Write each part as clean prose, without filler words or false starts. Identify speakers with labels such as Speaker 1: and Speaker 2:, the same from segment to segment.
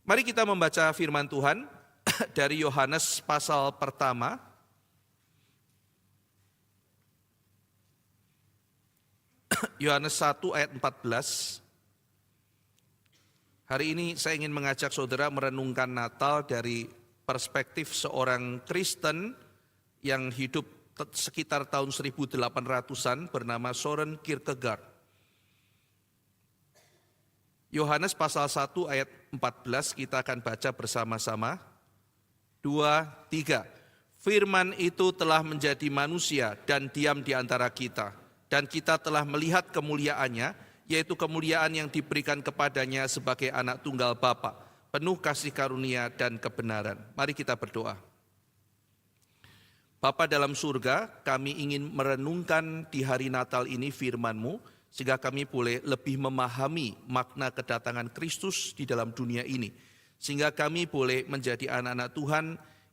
Speaker 1: Mari kita membaca firman Tuhan dari Yohanes pasal pertama. Yohanes 1 ayat 14. Hari ini saya ingin mengajak saudara merenungkan Natal dari perspektif seorang Kristen yang hidup sekitar tahun 1800-an bernama Søren Kierkegaard. Yohanes pasal 1 ayat 14 kita akan baca bersama-sama. 2, 3. Firman itu telah menjadi manusia dan diam di antara kita. Dan kita telah melihat kemuliaannya, yaitu kemuliaan yang diberikan kepadanya sebagai anak tunggal Bapa, penuh kasih karunia dan kebenaran. Mari kita berdoa. Bapa dalam surga, kami ingin merenungkan di hari Natal ini firman-Mu, sehingga kami boleh lebih memahami makna kedatangan Kristus di dalam dunia ini. Sehingga kami boleh menjadi anak-anak Tuhan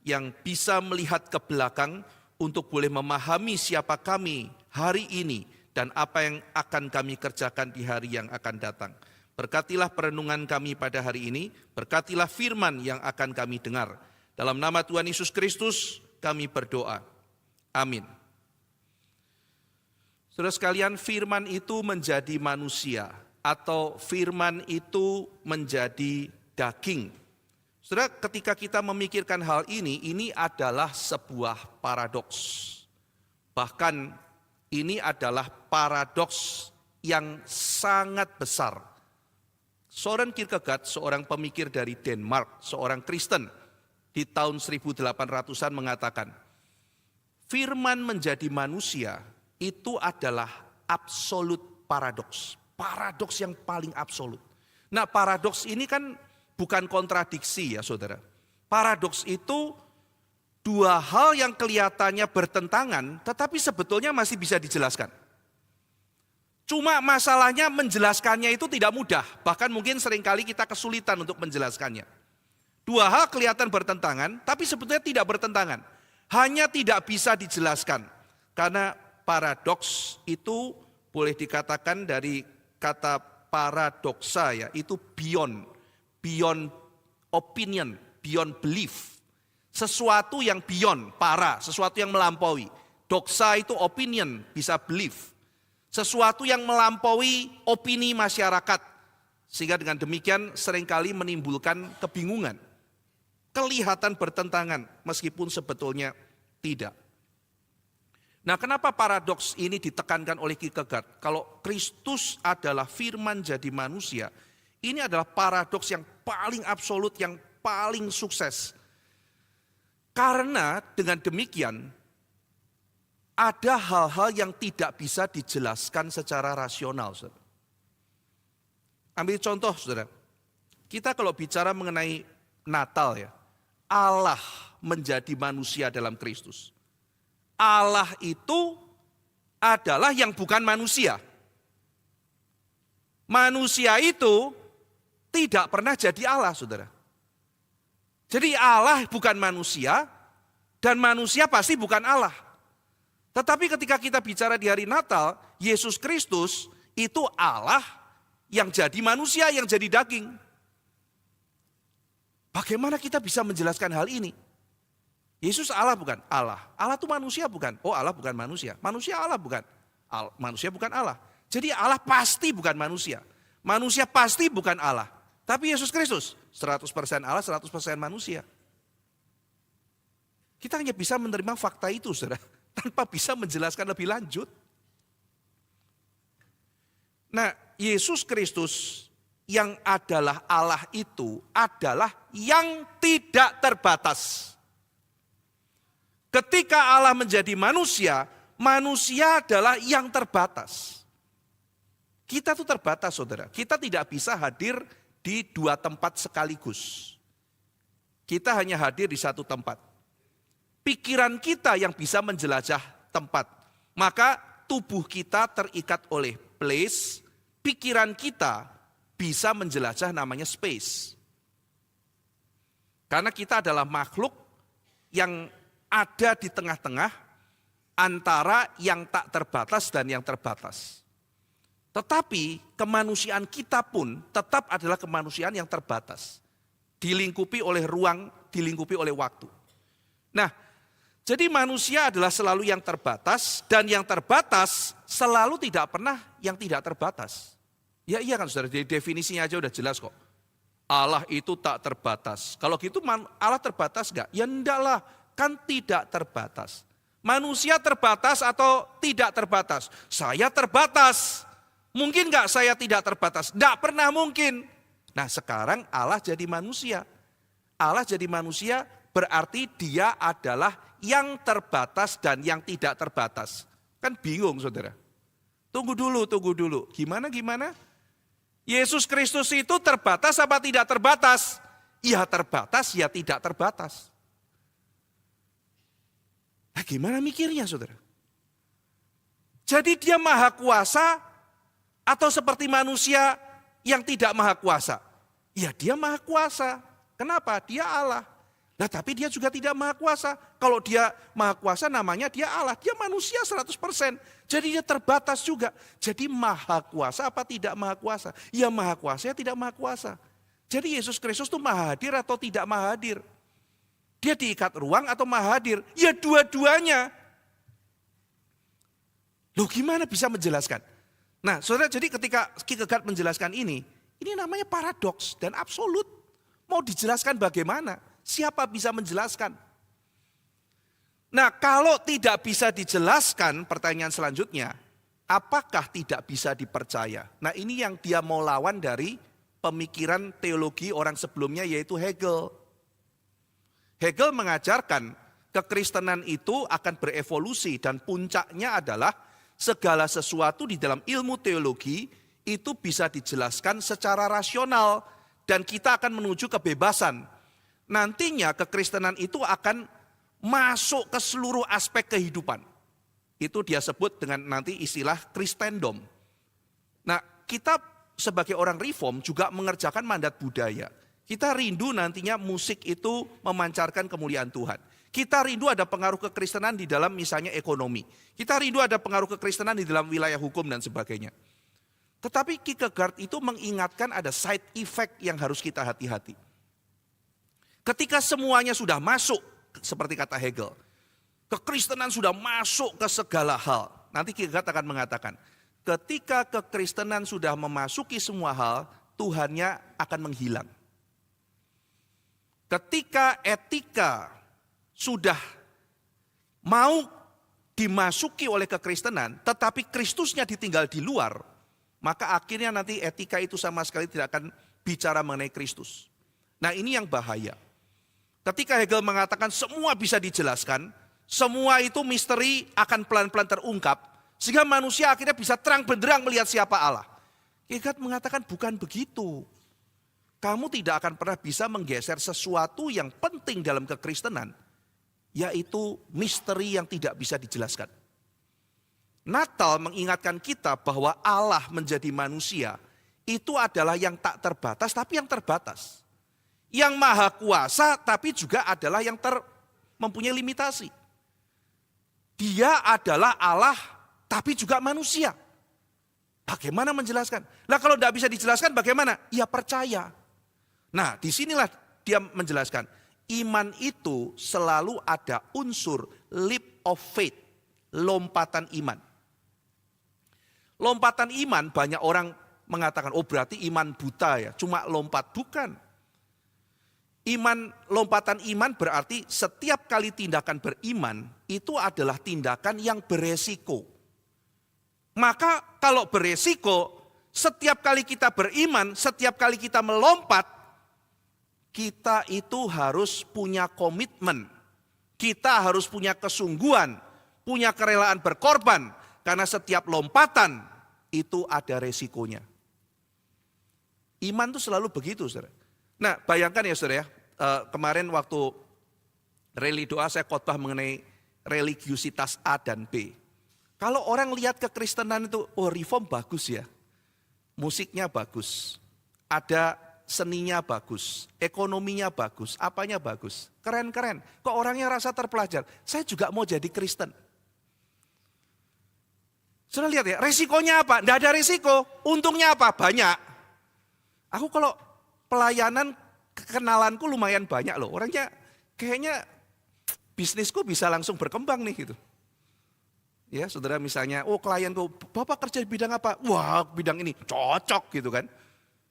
Speaker 1: yang bisa melihat ke belakang untuk boleh memahami siapa kami hari ini dan apa yang akan kami kerjakan di hari yang akan datang. Berkatilah perenungan kami pada hari ini, berkatilah firman yang akan kami dengar. Dalam nama Tuhan Yesus Kristus kami berdoa. Amin. Saudara sekalian, firman itu menjadi manusia atau firman itu menjadi daging. Saudara, ketika kita memikirkan hal ini adalah sebuah paradoks. Bahkan ini adalah paradoks yang sangat besar. Søren Kierkegaard, seorang pemikir dari Denmark, seorang Kristen di tahun 1800-an mengatakan, firman menjadi manusia itu adalah absolut paradoks. Paradoks yang paling absolut. Nah, paradoks ini kan bukan kontradiksi ya saudara. Paradoks itu dua hal yang kelihatannya bertentangan, tetapi sebetulnya masih bisa dijelaskan. Cuma masalahnya menjelaskannya itu tidak mudah, bahkan mungkin seringkali kita kesulitan untuk menjelaskannya. Dua hal kelihatan bertentangan, tapi sebetulnya tidak bertentangan. Hanya tidak bisa dijelaskan, karena paradoks itu boleh dikatakan dari kata paradoksa ya, itu beyond opinion, beyond belief. Sesuatu yang beyond, sesuatu yang melampaui. Doksa itu opinion, bisa belief. Sesuatu yang melampaui opini masyarakat. Sehingga dengan demikian seringkali menimbulkan kebingungan. Kelihatan bertentangan meskipun sebetulnya tidak. Nah, kenapa paradoks ini ditekankan oleh Kierkegaard? Kalau Kristus adalah firman jadi manusia, ini adalah paradoks yang paling absolut, yang paling sukses. Karena dengan demikian, ada hal-hal yang tidak bisa dijelaskan secara rasional. Saudara. Ambil contoh, saudara. Kita kalau bicara mengenai Natal ya, Allah menjadi manusia dalam Kristus. Allah itu adalah yang bukan manusia. Manusia itu tidak pernah jadi Allah, saudara. Jadi Allah bukan manusia dan manusia pasti bukan Allah. Tetapi ketika kita bicara di hari Natal, Yesus Kristus itu Allah yang jadi manusia, yang jadi daging. Bagaimana kita bisa menjelaskan hal ini? Yesus Allah bukan Allah. Allah itu manusia bukan? Oh, Allah bukan manusia. Manusia Allah bukan? Manusia bukan Allah. Jadi Allah pasti bukan manusia. Manusia pasti bukan Allah. Tapi Yesus Kristus 100% Allah, 100% manusia. Kita hanya bisa menerima fakta itu, saudara, tanpa bisa menjelaskan lebih lanjut. Nah, Yesus Kristus yang adalah Allah itu adalah yang tidak terbatas. Ketika Allah menjadi manusia, manusia adalah yang terbatas. Kita tuh terbatas, saudara. Kita tidak bisa hadir di dua tempat sekaligus. Kita hanya hadir di satu tempat. Pikiran kita yang bisa menjelajah tempat. Maka tubuh kita terikat oleh place, pikiran kita bisa menjelajah namanya space. Karena kita adalah makhluk yang ada di tengah-tengah antara yang tak terbatas dan yang terbatas. Tetapi kemanusiaan kita pun tetap adalah kemanusiaan yang terbatas. dilingkupi oleh ruang, dilingkupi oleh waktu. Nah, jadi manusia adalah selalu yang terbatas, dan yang terbatas selalu tidak pernah yang tidak terbatas. Ya iya kan saudara, jadi definisinya aja udah jelas kok. Allah itu tak terbatas. Kalau gitu Allah terbatas enggak? Ya enggak lah, kan tidak terbatas. Manusia terbatas atau tidak terbatas? Saya terbatas. Mungkin enggak saya tidak terbatas? Enggak pernah mungkin. Nah sekarang Allah jadi manusia. Allah jadi manusia berarti dia adalah yang terbatas dan yang tidak terbatas. Kan bingung saudara. Tunggu dulu. Gimana? Yesus Kristus itu terbatas apa tidak terbatas? Ya terbatas, ya tidak terbatas. Nah gimana mikirnya saudara? Jadi dia maha kuasa atau seperti manusia yang tidak maha kuasa? Ya dia maha kuasa. Kenapa? Dia Allah. Nah tapi dia juga tidak maha kuasa. Kalau dia maha kuasa namanya dia Allah. Dia manusia 100%. Jadi dia terbatas juga. Jadi maha kuasa apa tidak maha kuasa? Ya maha kuasa ya tidak maha kuasa. Jadi Yesus Kristus itu maha hadir atau tidak maha hadir? Dia diikat ruang atau maha hadir? Ya dua-duanya. Loh gimana bisa menjelaskan? Nah saudara, jadi ketika Kierkegaard menjelaskan ini namanya paradoks dan absolut. Mau dijelaskan bagaimana? Siapa bisa menjelaskan? Nah kalau tidak bisa dijelaskan, pertanyaan selanjutnya, apakah tidak bisa dipercaya? Nah ini yang dia mau lawan dari pemikiran teologi orang sebelumnya yaitu Hegel. Hegel mengajarkan kekristenan itu akan berevolusi dan puncaknya adalah segala sesuatu di dalam ilmu teologi itu bisa dijelaskan secara rasional dan kita akan menuju kebebasan. Nantinya kekristenan itu akan masuk ke seluruh aspek kehidupan. Itu dia sebut dengan nanti istilah Kristendom. Nah kita sebagai orang reform juga mengerjakan mandat budaya. Kita rindu nantinya musik itu memancarkan kemuliaan Tuhan. Kita rindu ada pengaruh kekristenan di dalam misalnya ekonomi. Kita rindu ada pengaruh kekristenan di dalam wilayah hukum dan sebagainya. Tetapi Kierkegaard itu mengingatkan ada side effect yang harus kita hati-hati. Ketika semuanya sudah masuk, seperti kata Hegel, kekristenan sudah masuk ke segala hal. Nanti Kierkegaard akan mengatakan, ketika kekristenan sudah memasuki semua hal, Tuhannya akan menghilang. Ketika etika sudah mau dimasuki oleh kekristenan, tetapi Kristusnya ditinggal di luar, maka akhirnya nanti etika itu sama sekali tidak akan bicara mengenai Kristus. Nah ini yang bahaya. Ketika Hegel mengatakan semua bisa dijelaskan, semua itu misteri akan pelan-pelan terungkap, sehingga manusia akhirnya bisa terang benderang melihat siapa Allah. Kierkegaard mengatakan bukan begitu. Kamu tidak akan pernah bisa menggeser sesuatu yang penting dalam kekristenan, yaitu misteri yang tidak bisa dijelaskan. Natal mengingatkan kita bahwa Allah menjadi manusia, itu adalah yang tak terbatas tapi yang terbatas. Yang maha kuasa tapi juga adalah yang mempunyai limitasi. Dia adalah Allah tapi juga manusia. Bagaimana menjelaskan? Nah kalau tidak bisa dijelaskan bagaimana? Ya percaya. Nah disinilah dia menjelaskan. Iman itu selalu ada unsur leap of faith. Lompatan iman. Lompatan iman banyak orang mengatakan, oh berarti iman buta ya. Cuma lompat, bukan. Lompatan iman berarti setiap kali tindakan beriman itu adalah tindakan yang beresiko. Maka kalau beresiko, setiap kali kita beriman, setiap kali kita melompat, kita itu harus punya komitmen. Kita harus punya kesungguhan, punya kerelaan berkorban. Karena setiap lompatan itu ada resikonya. Iman itu selalu begitu saudara. Nah bayangkan ya saudara ya, kemarin waktu rally doa saya khotbah mengenai religiusitas A dan B. Kalau orang lihat kekristenan itu, oh reform bagus ya, musiknya bagus, ada seninya bagus, ekonominya bagus, apanya bagus, keren-keren. Kok orangnya rasa terpelajar, saya juga mau jadi Kristen. Sudah lihat ya, resikonya apa? Tidak ada resiko, untungnya apa? Banyak. Aku kalau pelayanan kenalanku lumayan banyak loh. Orangnya kayaknya bisnisku bisa langsung berkembang nih gitu. Ya saudara misalnya, oh klienku, Bapak kerja di bidang apa? Wah bidang ini, cocok gitu kan.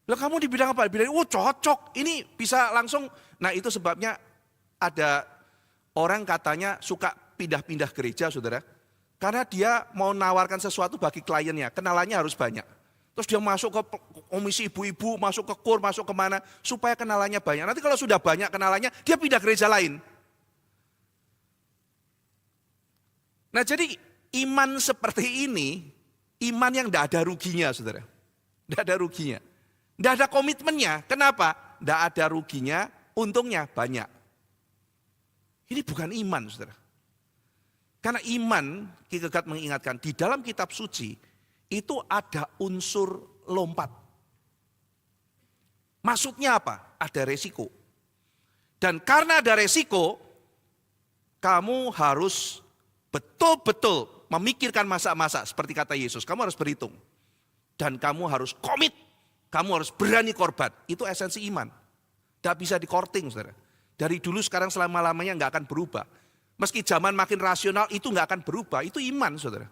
Speaker 1: Lah kamu di bidang apa? Bidang, oh cocok, ini bisa langsung. Nah itu sebabnya ada orang katanya suka pindah-pindah gereja saudara. Karena dia mau nawarkan sesuatu bagi kliennya, kenalannya harus banyak. Terus dia masuk ke komisi ibu-ibu, masuk ke kur, masuk kemana, supaya kenalannya banyak. Nanti kalau sudah banyak kenalannya, dia pindah gereja lain. Nah jadi iman seperti ini, iman yang tidak ada ruginya saudara. Tidak ada ruginya. Tidak ada komitmennya. Kenapa? Tidak ada ruginya, untungnya banyak. Ini bukan iman saudara. Karena iman, Ki Gegat mengingatkan, di dalam kitab suci, itu ada unsur lompat. Maksudnya apa? Ada resiko. Dan karena ada resiko, kamu harus betul-betul memikirkan masa-masa seperti kata Yesus. Kamu harus berhitung. Dan kamu harus komit. Kamu harus berani korban. Itu esensi iman. Tidak bisa dikorting saudara. Dari dulu sekarang selama-lamanya nggak akan berubah. Meski zaman makin rasional itu nggak akan berubah. Itu iman saudara.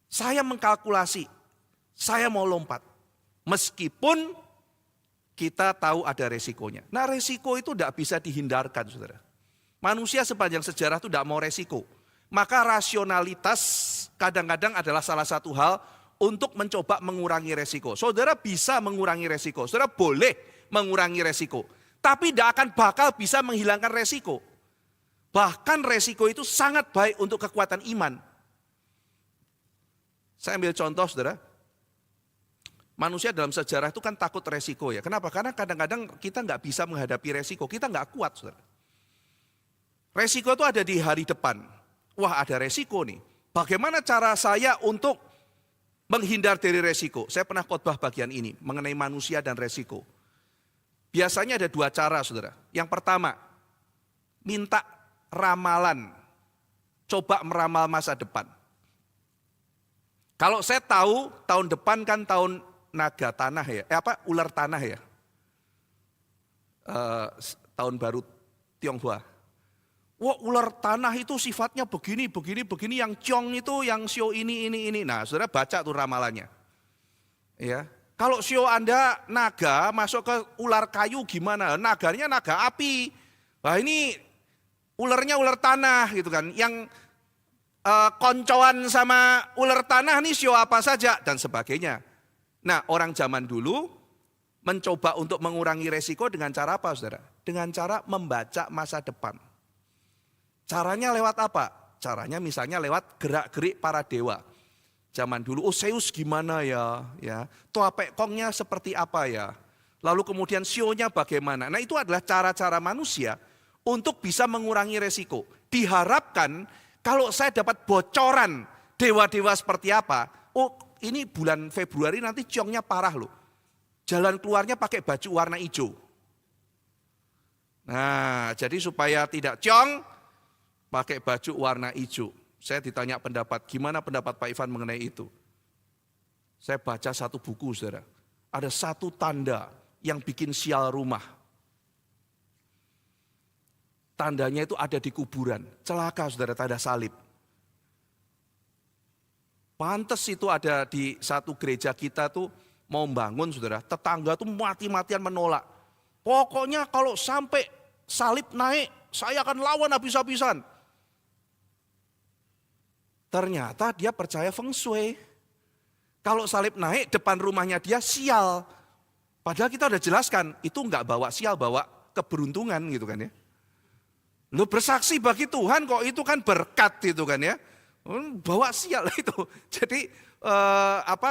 Speaker 1: Saya mengkalkulasi. Saya mau lompat. Meskipun kita tahu ada resikonya. Nah resiko itu tidak bisa dihindarkan saudara. Manusia sepanjang sejarah itu tidak mau resiko. Maka rasionalitas kadang-kadang adalah salah satu hal untuk mencoba mengurangi resiko. Saudara bisa mengurangi resiko, saudara boleh mengurangi resiko. Tapi tidak akan bakal bisa menghilangkan resiko. Bahkan resiko itu sangat baik untuk kekuatan iman. Saya ambil contoh saudara. Manusia dalam sejarah itu kan takut resiko ya. Kenapa? Karena kadang-kadang kita nggak bisa menghadapi resiko, kita nggak kuat saudara. Resiko itu ada di hari depan. Wah ada resiko nih. Bagaimana cara saya untuk menghindar dari resiko? Saya pernah khotbah bagian ini mengenai manusia dan resiko. Biasanya ada dua cara saudara. Yang pertama, minta ramalan. Coba meramal masa depan. Kalau saya tahu tahun depan kan tahun naga tanah ya. Ular tanah ya. Tahun baru Tionghoa. Wah ular tanah itu sifatnya begini. Yang ciong itu yang sio ini. Nah saudara baca tuh ramalannya. Ya. Kalau sio Anda naga masuk ke ular kayu gimana? Naganya naga api. Wah ini ularnya ular tanah gitu kan. Yang koncoan sama ular tanah nih sio apa saja dan sebagainya. Nah orang zaman dulu mencoba untuk mengurangi resiko dengan cara apa saudara? Dengan cara membaca masa depan. Caranya lewat apa? Caranya misalnya lewat gerak-gerik para dewa. Zaman dulu, Zeus gimana ya? Toa Pekongnya seperti apa ya? Lalu kemudian sionya bagaimana? Nah itu adalah cara-cara manusia untuk bisa mengurangi resiko. Diharapkan kalau saya dapat bocoran dewa-dewa seperti apa, oh ini bulan Februari nanti ciongnya parah loh. Jalan keluarnya pakai baju warna hijau. Nah jadi supaya tidak ciong, pakai baju warna hijau. Saya ditanya pendapat, gimana pendapat Pak Ivan mengenai itu? Saya baca satu buku saudara. Ada satu tanda yang bikin sial rumah. Tandanya itu ada di kuburan. Celaka saudara, tanda salib. Pantes itu ada di satu gereja kita tuh mau bangun saudara. Tetangga tuh mati-matian menolak. Pokoknya kalau sampai salib naik, saya akan lawan habis-habisan. Ternyata dia percaya feng shui. Kalau salib naik depan rumahnya dia sial. Padahal kita udah jelaskan itu enggak bawa sial, bawa keberuntungan gitu kan ya. Lo bersaksi bagi Tuhan kok itu kan berkat gitu kan ya. Bawa sial itu. Jadi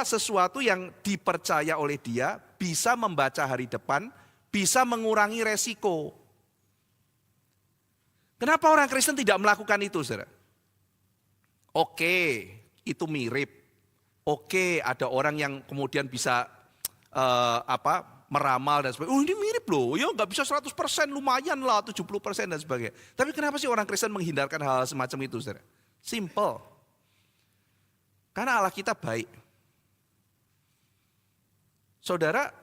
Speaker 1: sesuatu yang dipercaya oleh dia bisa membaca hari depan, bisa mengurangi resiko. Kenapa orang Kristen tidak melakukan itu saudara? Oke, itu mirip. Oke, ada orang yang kemudian bisa meramal dan sebagainya. Oh ini mirip loh, ya nggak bisa 100%, lumayan lah 70% dan sebagainya. Tapi kenapa sih orang Kristen menghindarkan hal semacam itu saudara? Simple. Karena Allah kita baik. Saudara,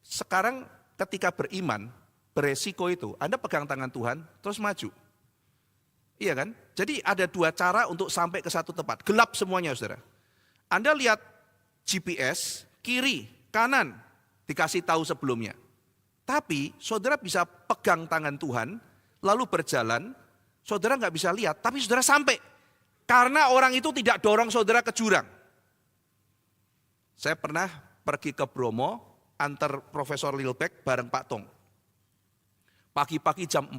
Speaker 1: sekarang ketika beriman, beresiko itu, Anda pegang tangan Tuhan, terus maju. Iya kan? Jadi ada dua cara untuk sampai ke satu tempat, gelap semuanya saudara. Anda lihat GPS, kiri, kanan, dikasih tahu sebelumnya. Tapi saudara bisa pegang tangan Tuhan, lalu berjalan, saudara nggak bisa lihat, tapi saudara sampai. Karena orang itu tidak dorong saudara ke jurang. Saya pernah pergi ke Bromo, antar Profesor Lilbeck bareng Pak Tong. Pagi-pagi jam 4,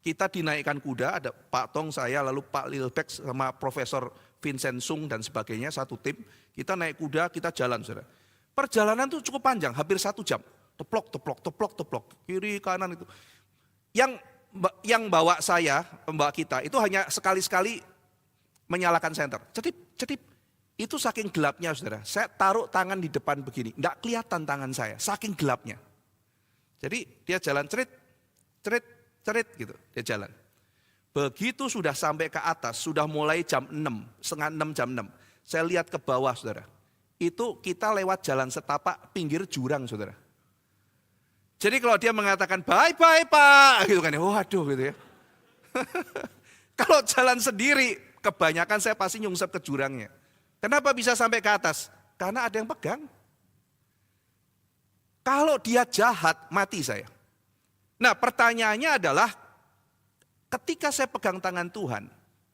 Speaker 1: kita dinaikkan kuda, ada Pak Tong, saya, lalu Pak Lilbeck sama Profesor Vincent Sung dan sebagainya, satu tim. Kita naik kuda, kita jalan saudara. Perjalanan itu cukup panjang, hampir 1 jam. Teplok, teplok, teplok, teplok, kiri kanan itu. Yang bawa saya, membawa kita, itu hanya sekali-sekali menyalakan senter. Cedip, cedip. Itu saking gelapnya saudara. Saya taruh tangan di depan begini, enggak kelihatan tangan saya, saking gelapnya. Jadi dia jalan cerit, cerit, cerit gitu, dia jalan. Begitu sudah sampai ke atas, sudah mulai jam 6, setengah 6, jam 6. Saya lihat ke bawah saudara. Itu kita lewat jalan setapak pinggir jurang saudara. Jadi kalau dia mengatakan bye-bye Pak, gitu kan ya, waduh gitu ya. Kalau jalan sendiri, kebanyakan saya pasti nyungsep ke jurangnya. Kenapa bisa sampai ke atas? Karena ada yang pegang. Kalau dia jahat, mati saya. Nah pertanyaannya adalah, ketika saya pegang tangan Tuhan,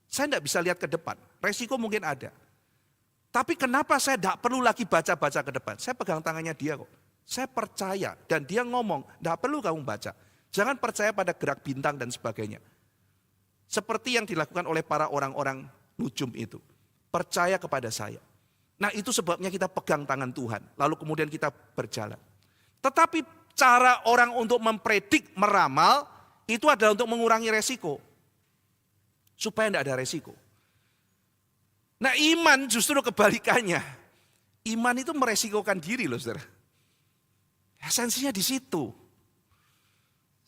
Speaker 1: saya tidak bisa lihat ke depan. Resiko mungkin ada. Tapi kenapa saya tidak perlu lagi baca-baca ke depan? Saya pegang tangannya dia kok. Saya percaya dan dia ngomong, tidak perlu kamu baca. Jangan percaya pada gerak bintang dan sebagainya. Seperti yang dilakukan oleh para orang-orang nujum itu. Percaya kepada saya. Nah itu sebabnya kita pegang tangan Tuhan. Lalu kemudian kita berjalan. Tetapi cara orang untuk mempredik, meramal, itu adalah untuk mengurangi resiko. Supaya tidak ada resiko. Nah iman justru kebalikannya. Iman itu meresikokan diri loh saudara. Esensinya di situ.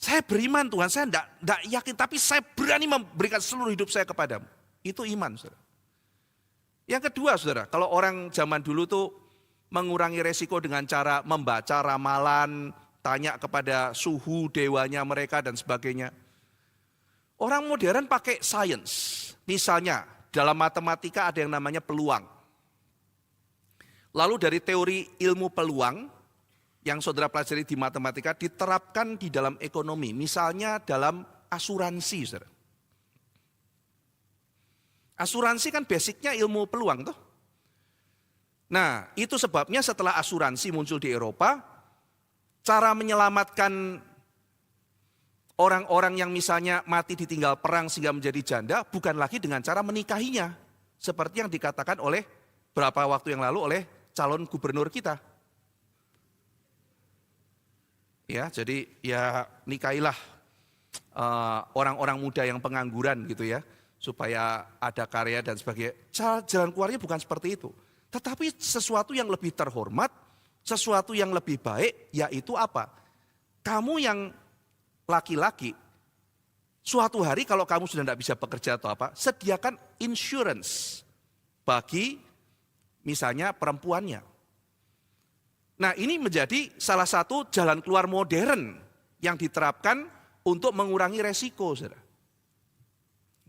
Speaker 1: Saya beriman Tuhan, saya tidak yakin, tapi saya berani memberikan seluruh hidup saya kepadamu. Itu iman saudara. Yang kedua saudara, kalau orang zaman dulu tuh mengurangi resiko dengan cara membaca ramalan, tanya kepada suhu dewanya mereka dan sebagainya. Orang modern pakai science. Misalnya dalam matematika ada yang namanya peluang. Lalu dari teori ilmu peluang yang saudara pelajari di matematika diterapkan di dalam ekonomi. Misalnya dalam asuransi saudara. Asuransi kan basicnya ilmu peluang tuh. Nah itu sebabnya setelah asuransi muncul di Eropa, cara menyelamatkan orang-orang yang misalnya mati ditinggal perang sehingga menjadi janda bukan lagi dengan cara menikahinya. Seperti yang dikatakan oleh beberapa waktu yang lalu oleh calon gubernur kita. Ya, jadi ya nikahilah orang-orang muda yang pengangguran gitu ya. Supaya ada karya dan sebagainya. Jalan keluarnya bukan seperti itu. Tetapi sesuatu yang lebih terhormat, sesuatu yang lebih baik, yaitu apa? Kamu yang laki-laki, suatu hari kalau kamu sudah tidak bisa bekerja atau apa, sediakan insurance bagi misalnya perempuannya. Nah ini menjadi salah satu jalan keluar modern yang diterapkan untuk mengurangi resiko. Saudara.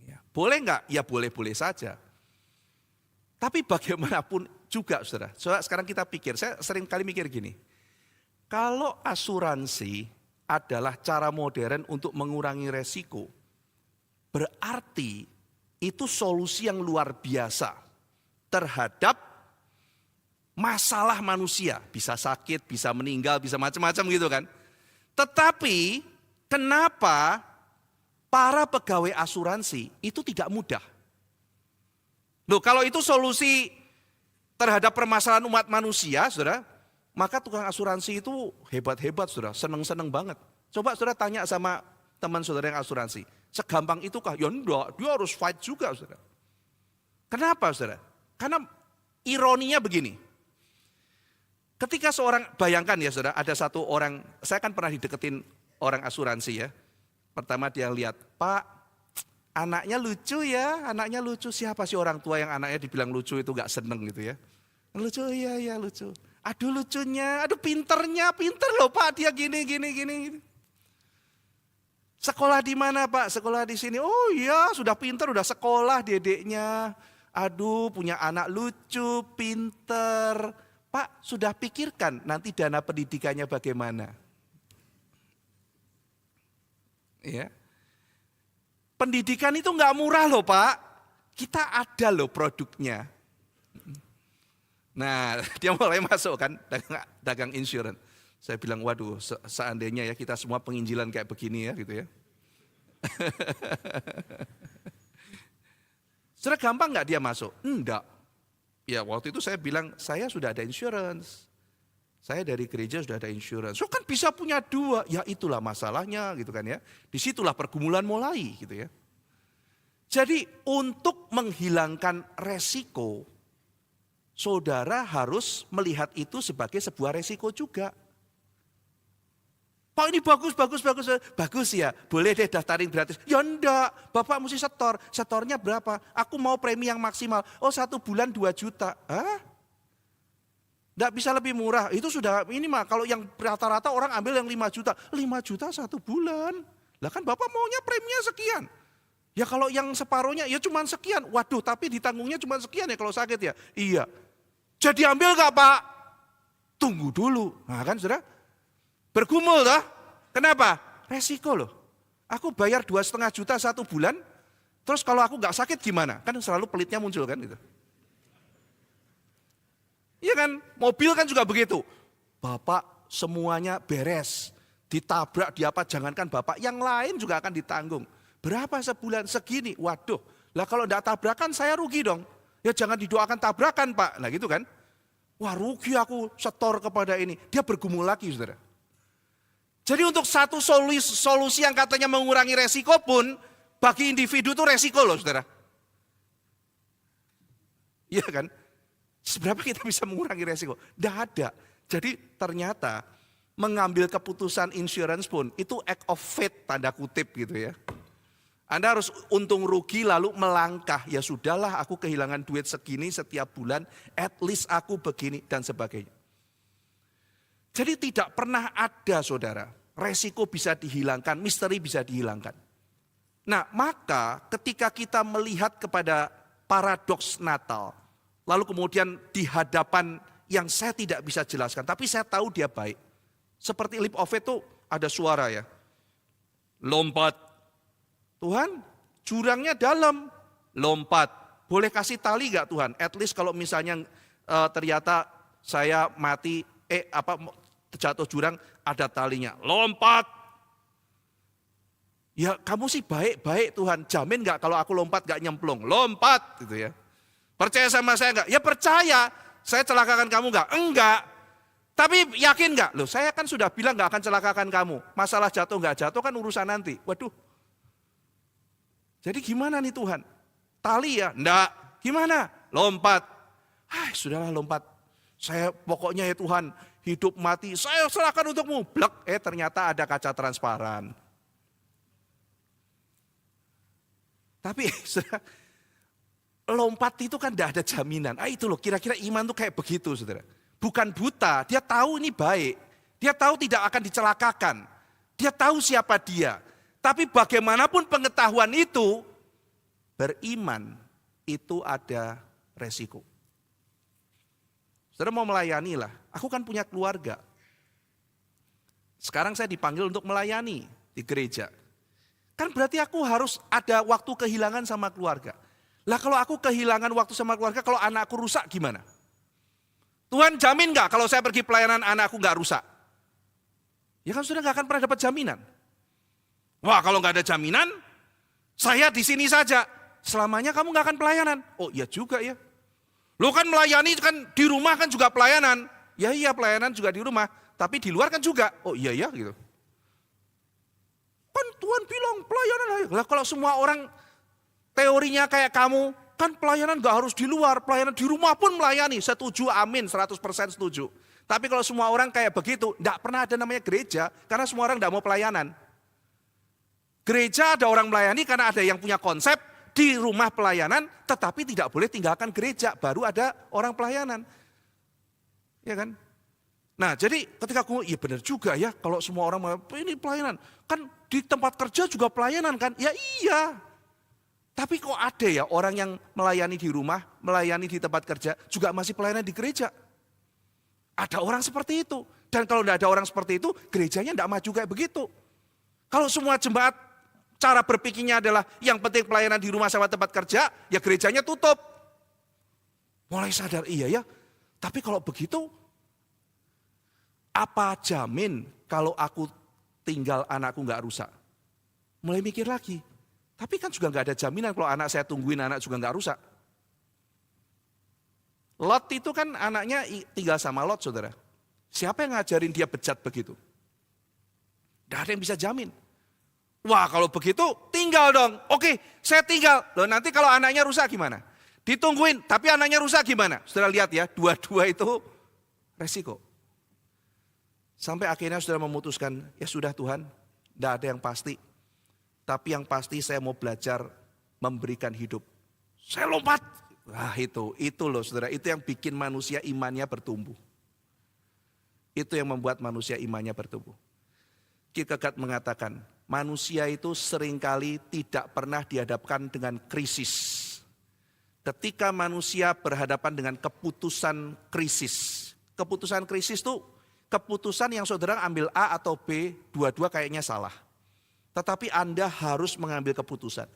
Speaker 1: Ya, boleh enggak? Ya boleh-boleh saja. Tapi bagaimanapun juga saudara, sekarang kita pikir, saya sering kali mikir gini, kalau asuransi adalah cara modern untuk mengurangi resiko, berarti itu solusi yang luar biasa terhadap masalah manusia. Bisa sakit, bisa meninggal, bisa macam-macam gitu kan. Tetapi kenapa para pegawai asuransi itu tidak mudah? Loh kalau itu solusi terhadap permasalahan umat manusia, saudara, maka tukang asuransi itu hebat-hebat, saudara, seneng-seneng banget. Coba saudara tanya sama teman saudara yang asuransi, segampang itukah? Ya enggak, dia harus fight juga, saudara. Kenapa, saudara? Karena ironinya begini. Ketika seorang, bayangkan ya saudara, ada satu orang, saya kan pernah dideketin orang asuransi ya. Pertama dia lihat, Pak, anaknya lucu ya, anaknya lucu. Siapa sih orang tua yang anaknya dibilang lucu itu gak seneng gitu ya. Lucu, iya lucu. Aduh lucunya, aduh pinter loh Pak, dia gini. Sekolah di mana Pak? Sekolah di sini. Oh iya, sudah pinter, udah sekolah dedeknya. Aduh, punya anak lucu, pinter. Pak, sudah pikirkan nanti dana pendidikannya bagaimana? Ya. Pendidikan itu nggak murah loh Pak. Kita ada loh produknya. Nah, dia mulai masuk kan dagang insurance. Saya bilang, waduh, seandainya ya kita semua penginjilan kayak begini ya gitu ya. Sudah gampang nggak dia masuk? Enggak. Ya waktu itu saya bilang, saya sudah ada insurance. Saya dari gereja sudah ada insurance. So kan bisa punya dua. Ya itulah masalahnya gitu kan ya. Disitulah pergumulan mulai gitu ya. Jadi untuk menghilangkan resiko, saudara harus melihat itu sebagai sebuah resiko juga. Pak ini bagus ya, boleh deh daftarin gratis. Ya enggak, Bapak mesti setornya berapa? Aku mau premi yang maksimal, 1 bulan 2 juta. Hah? Enggak bisa lebih murah, itu sudah ini mah kalau yang rata-rata orang ambil yang 5 juta. 5 juta 1 bulan, lah kan Bapak maunya preminya sekian. Ya kalau yang separuhnya ya cuma sekian, waduh tapi ditanggungnya cuma sekian ya kalau sakit ya. Iya, jadi ambil gak Pak? Tunggu dulu. Nah kan saudara, bergumul toh. Kenapa? Resiko loh. Aku bayar 2,5 juta 1 bulan, terus kalau aku gak sakit gimana? Kan selalu pelitnya muncul kan gitu. Iya kan, mobil kan juga begitu. Bapak semuanya beres, ditabrak, diapa, jangankan Bapak, yang lain juga akan ditanggung. Berapa sebulan? Segini, waduh. Lah kalau gak tabrakan saya rugi dong. Ya jangan didoakan tabrakan Pak. Nah gitu kan. Wah rugi aku setor kepada ini. Dia bergumul lagi saudara. Jadi untuk satu solusi yang katanya mengurangi resiko pun, bagi individu itu resiko loh saudara. Iya kan? Seberapa kita bisa mengurangi resiko? Tidak ada. Jadi ternyata mengambil keputusan insurance pun itu act of faith tanda kutip gitu ya. Anda harus untung rugi lalu melangkah. Ya sudahlah aku kehilangan duit segini setiap bulan. At least aku begini dan sebagainya. Jadi tidak pernah ada saudara. Resiko bisa dihilangkan, misteri bisa dihilangkan. Nah maka ketika kita melihat kepada paradoks Natal. Lalu kemudian di hadapan yang saya tidak bisa jelaskan. Tapi saya tahu dia baik. Seperti leap of faith itu ada suara ya. Lompat. Tuhan, jurangnya dalam, lompat. Boleh kasih tali gak Tuhan? At least kalau misalnya ternyata saya mati, jatuh jurang, ada talinya. Lompat. Ya kamu sih baik-baik Tuhan, jamin gak kalau aku lompat gak nyemplung? Lompat gitu ya. Percaya sama saya gak? Ya percaya. Saya celakakan kamu gak? Enggak. Tapi yakin gak? Loh saya kan sudah bilang gak akan celakakan kamu. Masalah jatuh gak jatuh kan urusan nanti. Waduh. Jadi gimana nih Tuhan? Tali ya? Enggak. Gimana? Lompat. Sudahlah lompat. Saya pokoknya ya Tuhan, hidup mati, saya serahkan untukmu. Blek, ternyata ada kaca transparan. Tapi lompat itu kan tidak ada jaminan. Itu loh kira-kira iman tuh kayak begitu saudara. Bukan buta, dia tahu ini baik. Dia tahu tidak akan dicelakakan. Dia tahu siapa dia. Tapi bagaimanapun pengetahuan itu, beriman itu ada resiko. Saudara mau melayani lah, aku kan punya keluarga. Sekarang saya dipanggil untuk melayani di gereja. Kan berarti aku harus ada waktu kehilangan sama keluarga. Lah kalau aku kehilangan waktu sama keluarga, kalau anakku rusak gimana? Tuhan jamin gak kalau saya pergi pelayanan anakku gak rusak? Ya kan sudah gak akan pernah dapat jaminan. Wah kalau gak ada jaminan, saya di sini saja. Selamanya kamu gak akan pelayanan. Oh iya juga ya. Lo kan melayani kan di rumah kan juga pelayanan. Ya iya pelayanan juga di rumah. Tapi di luar kan juga. Oh iya ya gitu. Kan Tuhan bilang pelayanan. Lah kalau semua orang teorinya kayak kamu. Kan pelayanan gak harus di luar. Pelayanan di rumah pun melayani. Setuju amin 100% setuju. Tapi kalau semua orang kayak begitu. Gak pernah ada namanya gereja. Karena semua orang gak mau pelayanan. Gereja ada orang melayani karena ada yang punya konsep di rumah pelayanan, tetapi tidak boleh tinggalkan gereja, baru ada orang pelayanan. Ya kan? Nah jadi ketika aku, iya benar juga ya kalau semua orang ini pelayanan. Kan di tempat kerja juga pelayanan kan? Ya iya. Tapi kok ada ya orang yang melayani di rumah, melayani di tempat kerja, juga masih pelayanan di gereja. Ada orang seperti itu. Dan kalau tidak ada orang seperti itu, gerejanya tidak maju kayak begitu. Kalau semua jemaat cara berpikirnya adalah yang penting pelayanan di rumah sama tempat kerja, ya gerejanya tutup. Mulai sadar, iya ya. Tapi kalau begitu, apa jamin kalau aku tinggal anakku nggak rusak? Mulai mikir lagi. Tapi kan juga nggak ada jaminan kalau anak saya tungguin anak juga nggak rusak. Lot itu kan anaknya tinggal sama Lot, saudara. Siapa yang ngajarin dia bejat begitu? Tidak ada yang bisa jamin. Wah kalau begitu tinggal dong. Oke saya tinggal. Loh nanti kalau anaknya rusak gimana? Ditungguin tapi anaknya rusak gimana? Saudara lihat ya dua-dua itu resiko. Sampai akhirnya saudara memutuskan ya sudah Tuhan. Tidak ada yang pasti. Tapi yang pasti saya mau belajar memberikan hidup. Saya lompat. Wah itu loh saudara. Itu yang bikin manusia imannya bertumbuh. Itu yang membuat manusia imannya bertumbuh. Kierkegaard mengatakan, manusia itu seringkali tidak pernah dihadapkan dengan krisis. Ketika manusia berhadapan dengan keputusan krisis. Keputusan krisis itu keputusan yang saudara ambil A atau B, dua-dua kayaknya salah. Tetapi Anda harus mengambil keputusan.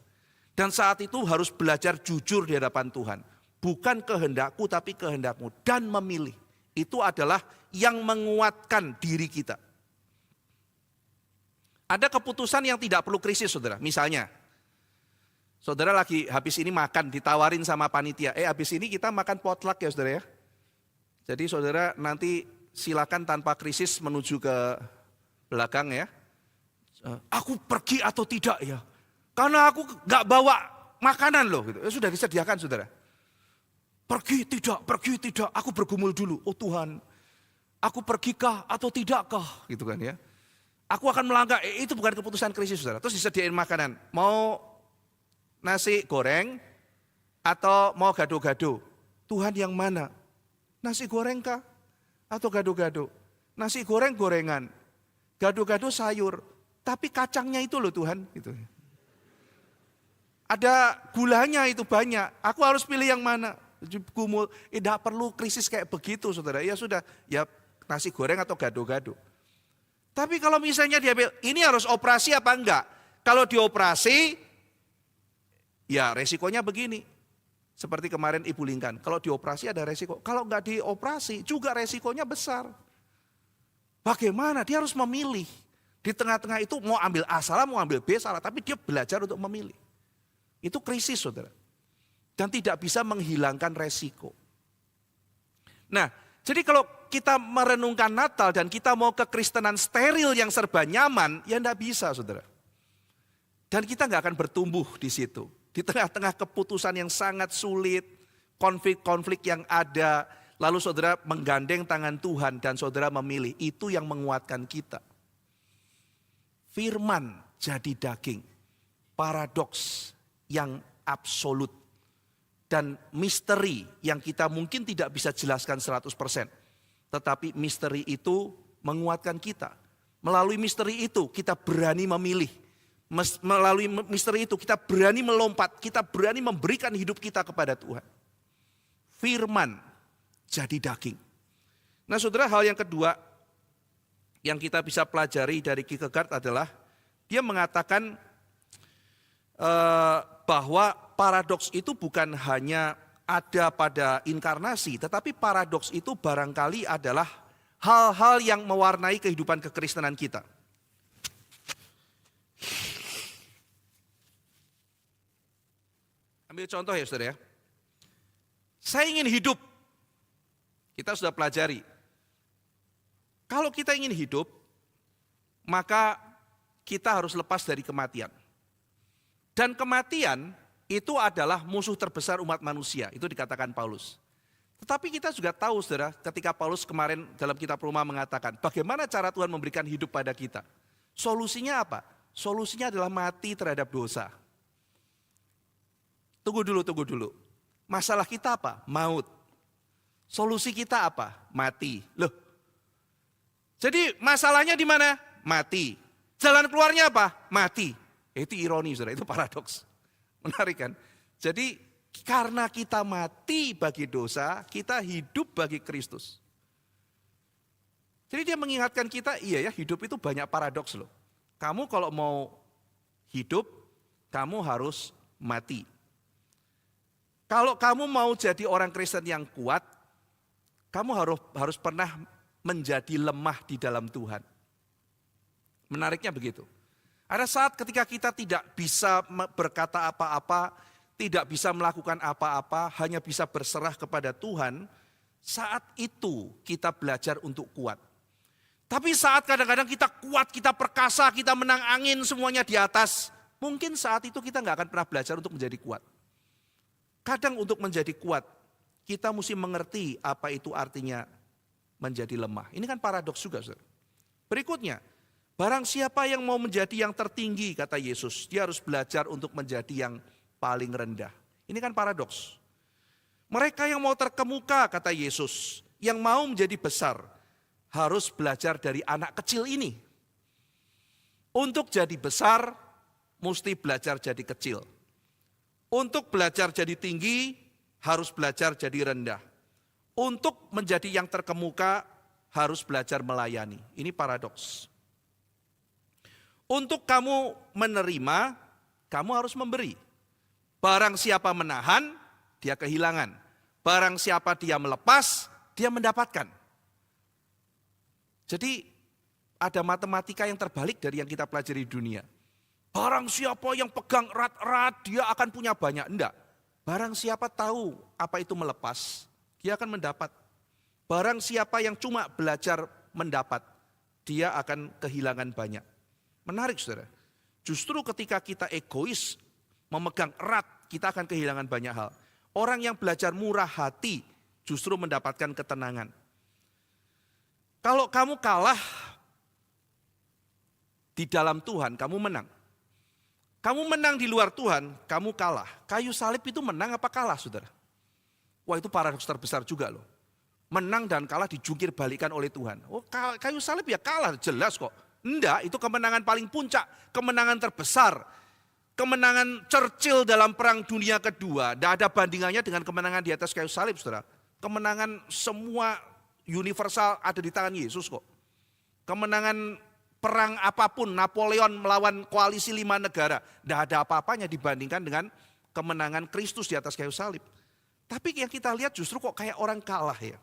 Speaker 1: Dan saat itu harus belajar jujur di hadapan Tuhan. Bukan kehendakku tapi kehendakmu. Dan memilih. Itu adalah yang menguatkan diri kita. Ada keputusan yang tidak perlu krisis saudara. Misalnya, saudara lagi habis ini makan, ditawarin sama panitia. Habis ini kita makan potluck ya saudara ya. Jadi saudara nanti silakan tanpa krisis menuju ke belakang ya. Aku pergi atau tidak ya. Karena aku gak bawa makanan loh. Gitu. Sudah disediakan saudara. Pergi tidak, aku bergumul dulu. Oh Tuhan, aku pergikah atau tidakkah? Gitu kan ya. Aku akan melangkah, itu bukan keputusan krisis saudara. Terus disediain makanan, mau nasi goreng atau mau gado-gado? Tuhan yang mana? Nasi goreng kah? Atau gado-gado? Nasi goreng gorengan, gado-gado sayur. Tapi kacangnya itu loh Tuhan. Gitu. Ada gulanya itu banyak, aku harus pilih yang mana? Gumul, tidak perlu krisis kayak begitu saudara. Ya sudah, ya nasi goreng atau gado-gado. Tapi kalau misalnya diambil, ini harus operasi apa enggak? Kalau dioperasi, ya resikonya begini. Seperti kemarin Ibu Lingkan, kalau dioperasi ada resiko. Kalau enggak dioperasi juga resikonya besar. Bagaimana? Dia harus memilih. Di tengah-tengah itu mau ambil A salah, mau ambil B salah. Tapi dia belajar untuk memilih. Itu krisis saudara. Dan tidak bisa menghilangkan resiko. Nah, jadi kalau kita merenungkan Natal dan kita mau kekristenan steril yang serba nyaman, ya enggak bisa saudara. Dan kita enggak akan bertumbuh di situ. Di tengah-tengah keputusan yang sangat sulit, konflik-konflik yang ada, lalu saudara menggandeng tangan Tuhan dan saudara memilih, itu yang menguatkan kita. Firman jadi daging, paradoks yang absolut. Dan misteri yang kita mungkin tidak bisa jelaskan 100%. Tetapi misteri itu menguatkan kita. Melalui misteri itu kita berani memilih. Melalui misteri itu kita berani melompat. Kita berani memberikan hidup kita kepada Tuhan. Firman jadi daging. Nah saudara, hal yang kedua yang kita bisa pelajari dari Kierkegaard adalah dia mengatakan bahwa paradoks itu bukan hanya ada pada inkarnasi, tetapi paradoks itu barangkali adalah hal-hal yang mewarnai kehidupan kekristenan kita. Ambil contoh ya saudara ya. Saya ingin hidup. Kita sudah pelajari. Kalau kita ingin hidup, maka kita harus lepas dari kematian. Dan kematian itu adalah musuh terbesar umat manusia, itu dikatakan Paulus. Tetapi kita juga tahu saudara, ketika Paulus kemarin dalam kitab Roma mengatakan, bagaimana cara Tuhan memberikan hidup pada kita? Solusinya apa? Solusinya adalah mati terhadap dosa. Tunggu dulu. Masalah kita apa? Maut. Solusi kita apa? Mati. Loh, Jadi masalahnya di mana? Mati. Jalan keluarnya apa? Mati. Itu ironi, saudara, itu paradoks. Menarik kan? Jadi karena kita mati bagi dosa, kita hidup bagi Kristus. Jadi dia mengingatkan kita, iya ya, hidup itu banyak paradoks loh. Kamu kalau mau hidup, kamu harus mati. Kalau kamu mau jadi orang Kristen yang kuat, kamu harus pernah menjadi lemah di dalam Tuhan. Menariknya begitu. Ada saat ketika kita tidak bisa berkata apa-apa, tidak bisa melakukan apa-apa, hanya bisa berserah kepada Tuhan, saat itu kita belajar untuk kuat. Tapi saat kadang-kadang kita kuat, kita perkasa, kita menang angin, semuanya di atas, mungkin saat itu kita nggak akan pernah belajar untuk menjadi kuat. Kadang untuk menjadi kuat, kita mesti mengerti apa itu artinya menjadi lemah. Ini kan paradoks juga, saudara. Berikutnya, barang siapa yang mau menjadi yang tertinggi, kata Yesus, dia harus belajar untuk menjadi yang paling rendah. Ini kan paradoks. Mereka yang mau terkemuka, kata Yesus, yang mau menjadi besar, harus belajar dari anak kecil ini. Untuk jadi besar, mesti belajar jadi kecil. Untuk belajar jadi tinggi, harus belajar jadi rendah. Untuk menjadi yang terkemuka, harus belajar melayani. Ini paradoks. Untuk kamu menerima, kamu harus memberi. Barang siapa menahan, dia kehilangan. Barang siapa dia melepas, dia mendapatkan. Jadi ada matematika yang terbalik dari yang kita pelajari di dunia. Barang siapa yang pegang erat-erat, dia akan punya banyak. Enggak. Barang siapa tahu apa itu melepas, dia akan mendapat. Barang siapa yang cuma belajar mendapat, dia akan kehilangan banyak. Menarik, saudara. Justru ketika kita egois, memegang erat, kita akan kehilangan banyak hal. Orang yang belajar murah hati, justru mendapatkan ketenangan. Kalau kamu kalah di dalam Tuhan, kamu menang. Kamu menang di luar Tuhan, kamu kalah. Kayu salib itu menang apa kalah, saudara? Wah, itu paradoks terbesar juga loh. Menang dan kalah dijungkir balikan oleh Tuhan. Oh, kayu salib ya kalah, jelas kok. Enggak, itu kemenangan paling puncak, kemenangan terbesar. Kemenangan Churchill dalam Perang Dunia Kedua, tidak ada bandingannya dengan kemenangan di atas kayu salib, saudara. Kemenangan semua universal ada di tangan Yesus kok. Kemenangan perang apapun, Napoleon melawan koalisi 5 negara, tidak ada apa-apanya dibandingkan dengan kemenangan Kristus di atas kayu salib. Tapi yang kita lihat justru kok kayak orang kalah ya.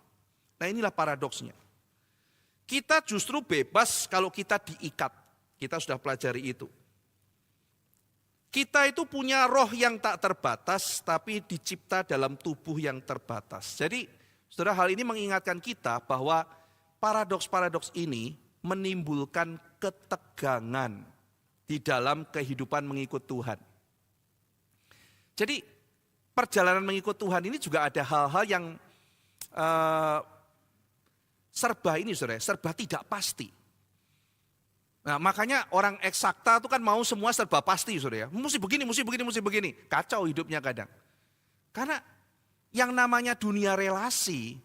Speaker 1: Nah, inilah paradoksnya. Kita justru bebas kalau kita diikat. Kita sudah pelajari itu. Kita itu punya roh yang tak terbatas, tapi dicipta dalam tubuh yang terbatas. Jadi, saudara, hal ini mengingatkan kita bahwa paradoks-paradoks ini menimbulkan ketegangan di dalam kehidupan mengikut Tuhan. Jadi, perjalanan mengikut Tuhan ini juga ada hal-hal yang serba ini, saudara, serba tidak pasti. Nah, makanya orang eksakta itu kan mau semua serba pasti, saudara. Mesti begini, mesti begini, mesti begini. Kacau hidupnya kadang. Karena yang namanya dunia relasi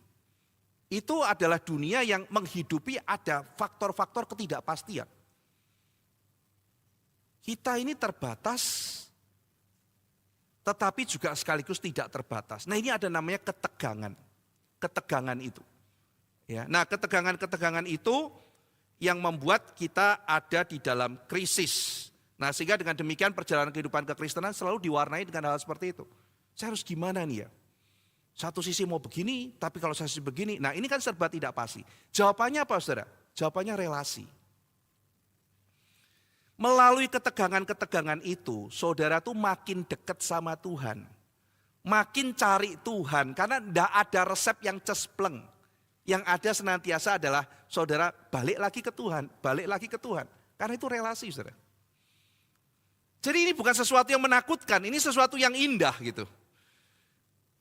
Speaker 1: itu adalah dunia yang menghidupi ada faktor-faktor ketidakpastian. Kita ini terbatas, tetapi juga sekaligus tidak terbatas. Nah, ini ada namanya ketegangan. Ketegangan itu. Ya, nah, ketegangan-ketegangan itu yang membuat kita ada di dalam krisis. Nah, sehingga dengan demikian perjalanan kehidupan kekristenan selalu diwarnai dengan hal seperti itu. Saya harus gimana nih ya? Satu sisi mau begini, tapi kalau saya sisi begini, nah ini kan serba tidak pasti. Jawabannya apa, saudara? Jawabannya relasi. Melalui ketegangan-ketegangan itu, saudara tuh makin dekat sama Tuhan. Makin cari Tuhan, karena tidak ada resep yang cespleng. Yang ada senantiasa adalah saudara balik lagi ke Tuhan, balik lagi ke Tuhan. Karena itu relasi, saudara. Jadi ini bukan sesuatu yang menakutkan, ini sesuatu yang indah gitu.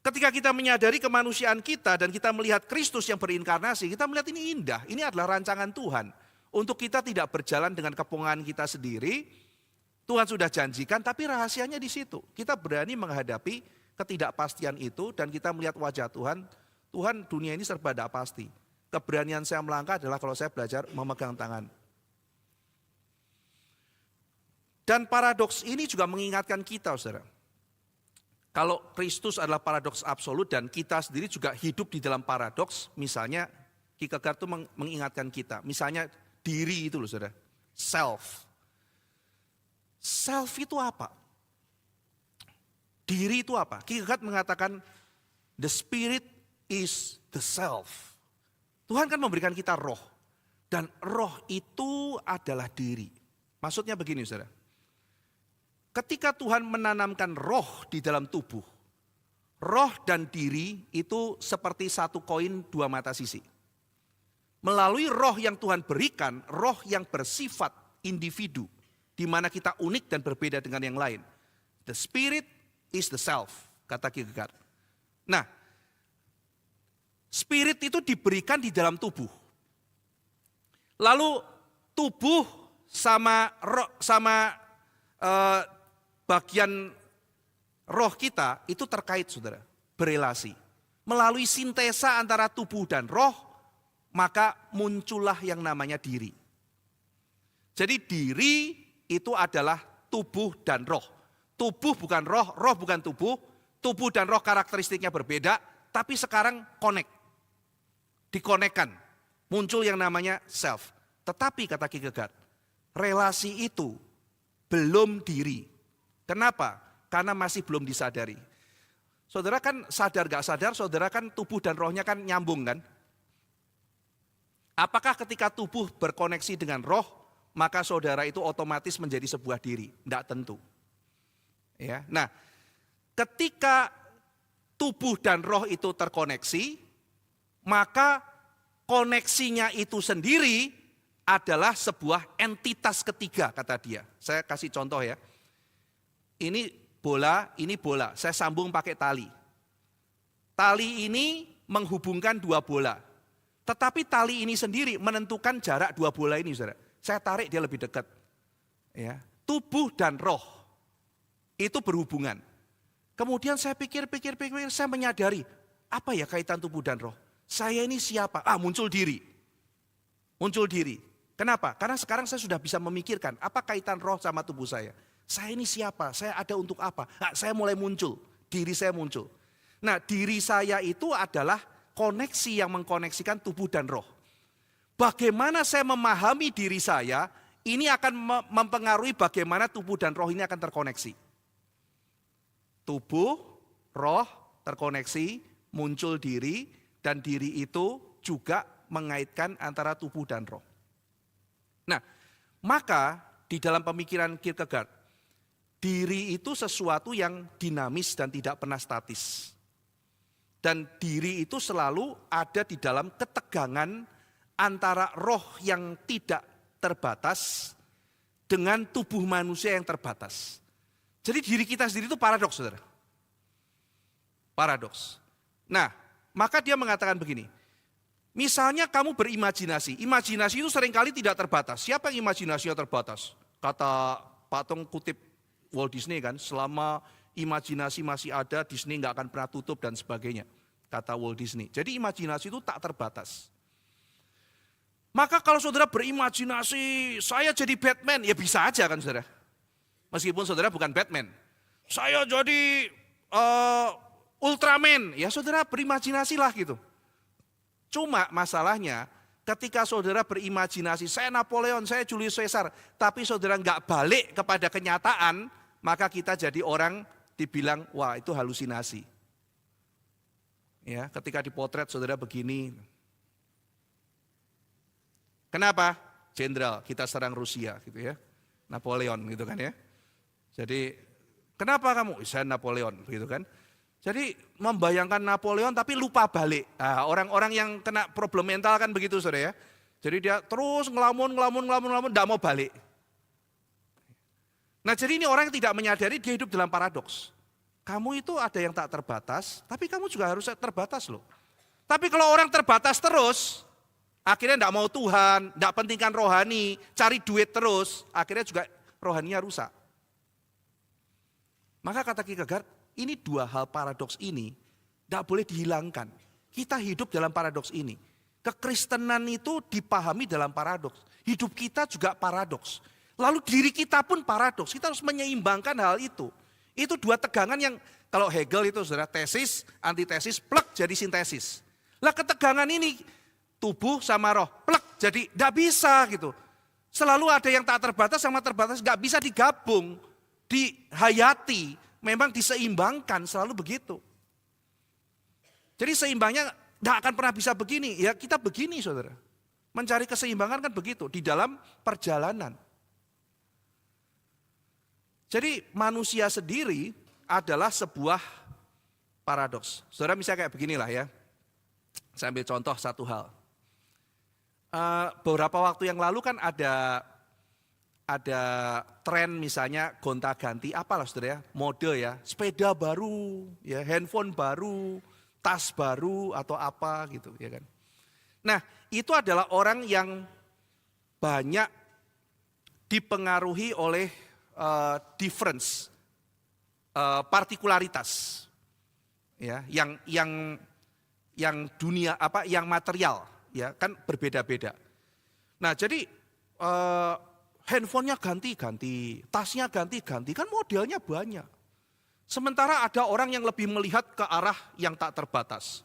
Speaker 1: Ketika kita menyadari kemanusiaan kita dan kita melihat Kristus yang berinkarnasi, kita melihat ini indah, ini adalah rancangan Tuhan. Untuk kita tidak berjalan dengan kepungan kita sendiri, Tuhan sudah janjikan, tapi rahasianya di situ. Kita berani menghadapi ketidakpastian itu dan kita melihat wajah Tuhan. Tuhan, dunia ini serba tidak pasti. Keberanian saya melangkah adalah kalau saya belajar memegang tangan. Dan paradoks ini juga mengingatkan kita, saudara. Kalau Kristus adalah paradoks absolut dan kita sendiri juga hidup di dalam paradoks, misalnya Kierkegaard itu mengingatkan kita, misalnya diri itu loh saudara, self. Self itu apa? Diri itu apa? Kierkegaard mengatakan the spirit is the self. Tuhan kan memberikan kita roh, dan roh itu adalah diri. Maksudnya begini saudara. Ketika Tuhan menanamkan roh di dalam tubuh, roh dan diri itu seperti satu koin dua mata sisi. Melalui roh yang Tuhan berikan, roh yang bersifat individu, di mana kita unik dan berbeda dengan yang lain. The spirit is the self, kata Kierkegaard. Nah, spirit itu diberikan di dalam tubuh. Lalu tubuh sama roh, bagian roh kita itu terkait saudara, berelasi. Melalui sintesa antara tubuh dan roh, maka muncullah yang namanya diri. Jadi diri itu adalah tubuh dan roh. Tubuh bukan roh, roh bukan tubuh. Tubuh dan roh karakteristiknya berbeda, tapi sekarang dikonekkan. Muncul yang namanya self. Tetapi kata Kierkegaard, relasi itu belum diri. Kenapa? Karena masih belum disadari. Saudara kan sadar gak sadar, saudara kan tubuh dan rohnya kan nyambung kan? Apakah ketika tubuh berkoneksi dengan roh, maka saudara itu otomatis menjadi sebuah diri? Tidak tentu. Ya, nah, ketika tubuh dan roh itu terkoneksi, maka koneksinya itu sendiri adalah sebuah entitas ketiga, kata dia. Saya kasih contoh ya. Ini bola, saya sambung pakai tali. Tali ini menghubungkan dua bola. Tetapi tali ini sendiri menentukan jarak dua bola ini, saudara. Saya tarik dia lebih dekat. Ya, tubuh dan roh itu berhubungan. Kemudian saya pikir, saya menyadari, apa ya kaitan tubuh dan roh? Saya ini siapa? Muncul diri. Muncul diri. Kenapa? Karena sekarang saya sudah bisa memikirkan, apa kaitan roh sama tubuh saya? Saya ini siapa? Saya ada untuk apa? Saya mulai muncul, diri saya muncul. Nah, diri saya itu adalah koneksi yang mengkoneksikan tubuh dan roh. Bagaimana saya memahami diri saya, ini akan mempengaruhi bagaimana tubuh dan roh ini akan terkoneksi. Tubuh, roh terkoneksi, muncul diri, dan diri itu juga mengaitkan antara tubuh dan roh. Nah, maka di dalam pemikiran Kierkegaard, diri itu sesuatu yang dinamis dan tidak pernah statis. Dan diri itu selalu ada di dalam ketegangan antara roh yang tidak terbatas dengan tubuh manusia yang terbatas. Jadi diri kita sendiri itu paradoks, saudara. Paradoks. Nah, maka dia mengatakan begini. Misalnya kamu berimajinasi. Imajinasi itu seringkali tidak terbatas. Siapa yang imajinasinya terbatas? Kata Pak Tong kutip Walt Disney kan, selama imajinasi masih ada, Disney nggak akan pernah tutup dan sebagainya, kata Walt Disney. Jadi imajinasi itu tak terbatas. Maka kalau saudara berimajinasi, saya jadi Batman, ya bisa aja kan saudara. Meskipun saudara bukan Batman. Saya jadi Ultraman, ya saudara berimajinasilah gitu. Cuma masalahnya, ketika saudara berimajinasi, saya Napoleon, saya Julius Caesar, tapi saudara nggak balik kepada kenyataan, maka kita jadi orang dibilang, wah itu halusinasi. Ya, ketika dipotret saudara begini. Kenapa? Jenderal, kita serang Rusia gitu ya. Napoleon gitu kan ya. Jadi, kenapa kamu? Saya Napoleon gitu kan. Jadi membayangkan Napoleon tapi lupa balik. Nah, orang-orang yang kena problem mental kan begitu saudara ya. Jadi dia terus ngelamun, enggak mau balik. Nah jadi ini orang yang tidak menyadari dia hidup dalam paradoks. Kamu itu ada yang tak terbatas, tapi kamu juga harus terbatas loh. Tapi kalau orang terbatas terus, akhirnya enggak mau Tuhan, enggak pentingkan rohani, cari duit terus, akhirnya juga rohaninya rusak. Maka kata Kierkegaard, ini dua hal paradoks ini enggak boleh dihilangkan. Kita hidup dalam paradoks ini. Kekristenan itu dipahami dalam paradoks. Hidup kita juga paradoks. Lalu diri kita pun paradoks. Kita harus menyeimbangkan hal itu. Itu dua tegangan yang kalau Hegel itu saudara tesis, antitesis, plek jadi sintesis. Lah ketegangan ini tubuh sama roh, plek jadi tidak bisa gitu. Selalu ada yang tak terbatas sama terbatas, nggak bisa digabung, dihayati, memang diseimbangkan, selalu begitu. Jadi seimbangnya nggak akan pernah bisa begini, ya kita begini saudara. Mencari keseimbangan kan begitu, di dalam perjalanan. Jadi manusia sendiri adalah sebuah paradoks. Saudara misalnya kayak beginilah ya, saya ambil contoh satu hal. Beberapa waktu yang lalu kan ada tren misalnya gonta-ganti apalah saudara ya, mode ya, sepeda baru, ya handphone baru, tas baru atau apa gitu ya kan. Nah itu adalah orang yang banyak dipengaruhi oleh difference, partikularitas, ya, yang dunia apa, yang material. Ya kan berbeda-beda. Nah jadi handphonenya ganti-ganti, tasnya ganti-ganti, kan modelnya banyak. Sementara ada orang yang lebih melihat ke arah yang tak terbatas.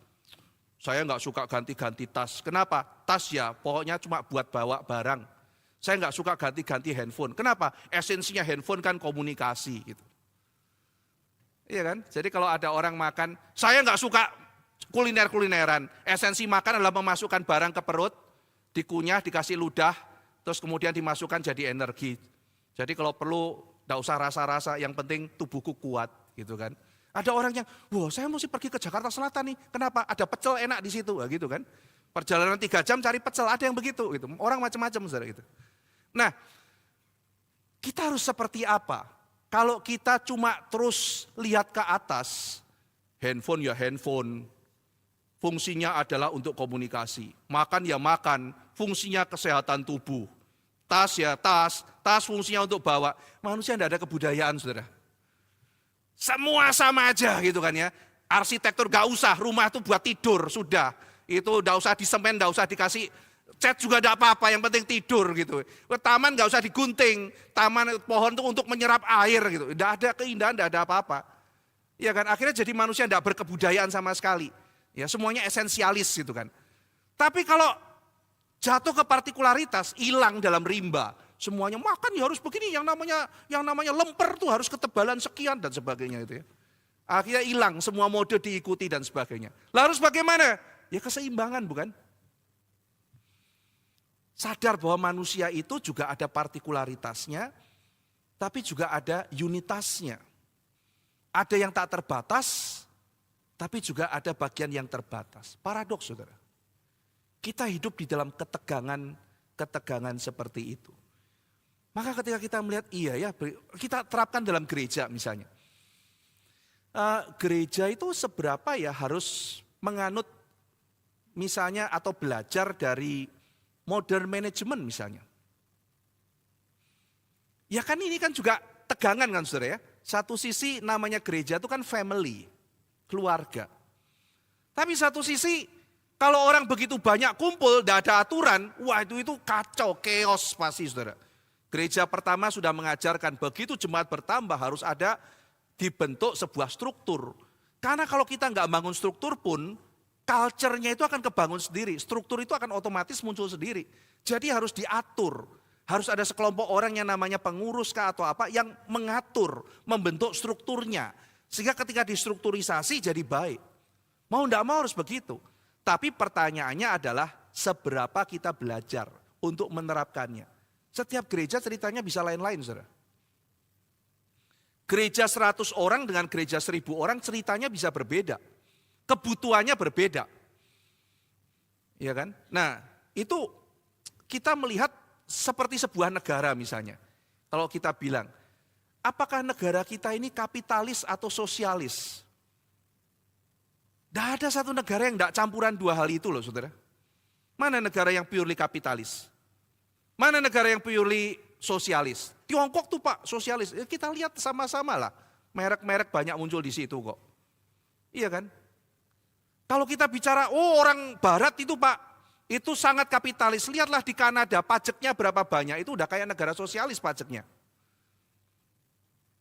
Speaker 1: Saya nggak suka ganti-ganti tas. Kenapa? Tas ya pokoknya cuma buat bawa barang. Saya nggak suka ganti-ganti handphone. Kenapa? Esensinya handphone kan komunikasi gitu. Iya kan? Jadi kalau ada orang makan, saya nggak suka kuliner-kulineran. Esensi makan adalah memasukkan barang ke perut, dikunyah, dikasih ludah, terus kemudian dimasukkan jadi energi. Jadi kalau perlu enggak usah rasa-rasa, yang penting tubuhku kuat gitu kan. Ada orang yang, wah saya mesti pergi ke Jakarta Selatan nih, kenapa? Ada pecel enak di situ, nah, gitu kan. Perjalanan 3 jam cari pecel, ada yang begitu gitu. Orang macam-macam saudara gitu. Nah, kita harus seperti apa? Kalau kita cuma terus lihat ke atas, handphone ya handphone, fungsinya adalah untuk komunikasi. Makan ya makan, fungsinya kesehatan tubuh. Tas ya tas fungsinya untuk bawa. Manusia tidak ada kebudayaan saudara. Semua sama aja gitu kan ya. Arsitektur gak usah, rumah itu buat tidur, sudah. Itu gak usah disemen, gak usah dikasih cat juga gak apa-apa, yang penting tidur gitu. Taman gak usah digunting, taman pohon itu untuk menyerap air gitu. Tidak ada keindahan, tidak ada apa-apa. Ya kan, akhirnya jadi manusia tidak berkebudayaan sama sekali. Ya, semuanya esensialis gitu kan. Tapi kalau jatuh ke partikularitas, hilang dalam rimba. Semuanya makan ya harus begini, yang namanya lemper tuh harus ketebalan sekian dan sebagainya itu ya. Akhirnya hilang, semua mode diikuti dan sebagainya. Lalu harus bagaimana? Ya keseimbangan bukan? Sadar bahwa manusia itu juga ada partikularitasnya, tapi juga ada unitasnya. Ada yang tak terbatas, tapi juga ada bagian yang terbatas. Paradoks saudara. Kita hidup di dalam ketegangan seperti itu. Maka ketika kita melihat iya ya, kita terapkan dalam gereja misalnya. Gereja itu seberapa ya harus menganut misalnya atau belajar dari modern management misalnya. Ya kan ini kan juga tegangan kan saudara ya. Satu sisi namanya gereja itu kan family, keluarga. Tapi satu sisi kalau orang begitu banyak kumpul, tidak ada aturan, wah itu kacau, chaos pasti saudara. Gereja pertama sudah mengajarkan begitu jemaat bertambah harus ada dibentuk sebuah struktur. Karena kalau kita nggak bangun struktur pun, culture-nya itu akan kebangun sendiri. Struktur itu akan otomatis muncul sendiri. Jadi harus diatur. Harus ada sekelompok orang yang namanya pengurus atau apa yang mengatur, membentuk strukturnya. Sehingga ketika distrukturisasi jadi baik. Mau enggak mau harus begitu. Tapi pertanyaannya adalah seberapa kita belajar untuk menerapkannya. Setiap gereja ceritanya bisa lain-lain saudara. Gereja 100 orang dengan gereja 1000 orang ceritanya bisa berbeda. Kebutuhannya berbeda. Ya kan? Nah, itu kita melihat seperti sebuah negara misalnya. Kalau kita bilang, apakah negara kita ini kapitalis atau sosialis? Tidak ada satu negara yang tidak campuran dua hal itu loh saudara. Mana negara yang purely kapitalis? Mana negara yang purely sosialis? Tiongkok tuh Pak, sosialis. Kita lihat sama-sama lah. Merek-merek banyak muncul di situ kok. Iya kan? Kalau kita bicara, orang barat itu Pak, itu sangat kapitalis. Lihatlah di Kanada, pajaknya berapa banyak, itu udah kayak negara sosialis pajaknya.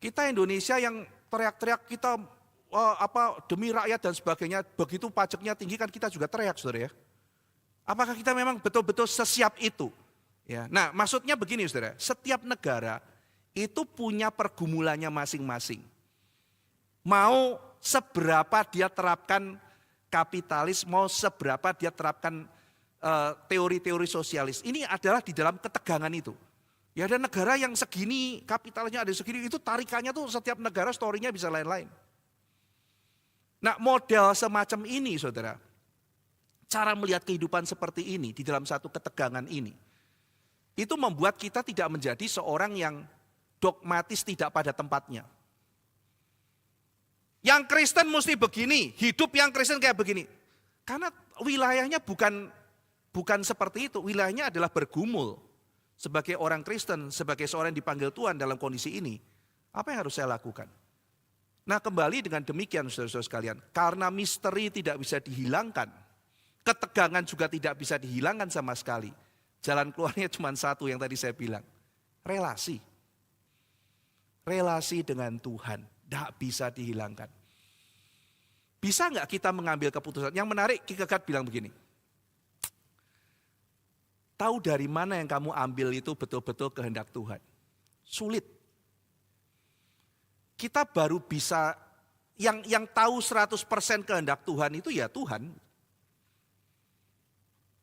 Speaker 1: Kita Indonesia yang teriak-teriak kita demi rakyat dan sebagainya, begitu pajaknya tinggi kan kita juga teriak, saudara ya. Apakah kita memang betul-betul sesiap itu? Ya, nah maksudnya begini saudara, setiap negara itu punya pergumulannya masing-masing. Mau seberapa dia terapkan kapitalis, mau seberapa dia terapkan teori-teori sosialis. Ini adalah di dalam ketegangan itu. Ya ada negara yang segini, kapitalisnya ada segini, itu tarikannya tuh setiap negara story-nya bisa lain-lain. Nah model semacam ini saudara, cara melihat kehidupan seperti ini di dalam satu ketegangan ini, itu membuat kita tidak menjadi seorang yang dogmatis tidak pada tempatnya. Yang Kristen mesti begini, hidup yang Kristen kayak begini. Karena wilayahnya bukan seperti itu, wilayahnya adalah bergumul. Sebagai orang Kristen, sebagai seorang yang dipanggil Tuhan dalam kondisi ini, apa yang harus saya lakukan? Nah kembali dengan demikian saudara-saudara sekalian, karena misteri tidak bisa dihilangkan, ketegangan juga tidak bisa dihilangkan sama sekali. Jalan keluarnya cuma satu yang tadi saya bilang, relasi. Relasi dengan Tuhan, tidak bisa dihilangkan. Bisa nggak kita mengambil keputusan? Yang menarik, Kierkegaard bilang begini, tahu dari mana yang kamu ambil itu betul-betul kehendak Tuhan? Sulit. Kita baru bisa, yang tahu 100% kehendak Tuhan itu ya Tuhan.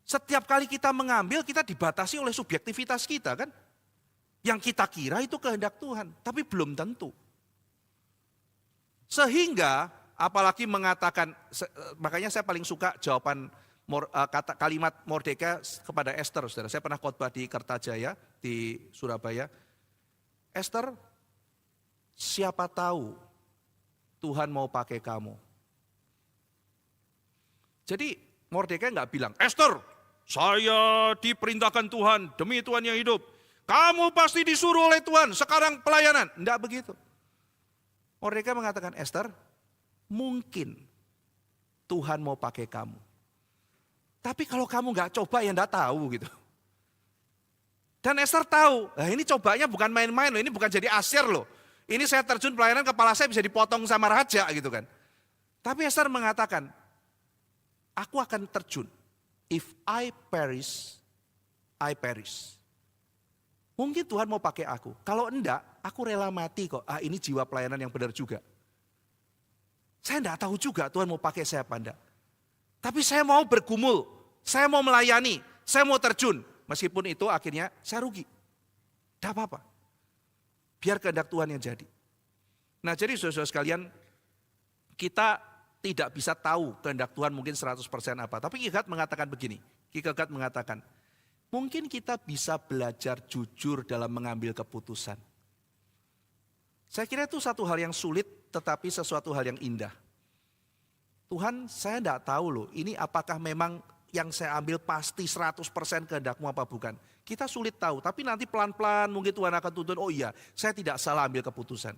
Speaker 1: Setiap kali kita mengambil, kita dibatasi oleh subjektivitas kita kan. Yang kita kira itu kehendak Tuhan, tapi belum tentu. Sehingga, apalagi mengatakan, makanya saya paling suka jawaban kalimat Mordeka kepada Esther, saudara. Saya pernah khotbah di Kertajaya, di Surabaya. Esther, siapa tahu Tuhan mau pakai kamu. Jadi Mordeka nggak bilang, Esther, saya diperintahkan Tuhan, demi Tuhan yang hidup. Kamu pasti disuruh oleh Tuhan, sekarang pelayanan. Enggak begitu. Mordeka mengatakan, Esther, mungkin Tuhan mau pakai kamu. Tapi kalau kamu nggak coba ya enggak tahu gitu. Dan Esther tahu, nah ini cobanya bukan main-main loh, ini bukan jadi asyir loh. Ini saya terjun pelayanan, kepala saya bisa dipotong sama raja gitu kan. Tapi Esther mengatakan, aku akan terjun. If I perish, I perish. Mungkin Tuhan mau pakai aku. Kalau enggak, aku rela mati kok. Ini jiwa pelayanan yang benar juga. Saya enggak tahu juga Tuhan mau pakai saya apa enggak. Tapi saya mau bergumul, saya mau melayani, saya mau terjun. Meskipun itu akhirnya saya rugi. Tidak apa-apa. Biar kehendak Tuhan yang jadi. Nah jadi saudara-saudara sekalian, kita tidak bisa tahu kehendak Tuhan mungkin 100% apa. Tapi Kierkegaard mengatakan begini, Kierkegaard mengatakan, mungkin kita bisa belajar jujur dalam mengambil keputusan. Saya kira itu satu hal yang sulit, tetapi sesuatu hal yang indah. Tuhan, saya tidak tahu loh, ini apakah memang yang saya ambil pasti 100% kehendakmu apa bukan. Kita sulit tahu, tapi nanti pelan-pelan mungkin Tuhan akan tuntun, oh iya, saya tidak salah ambil keputusan.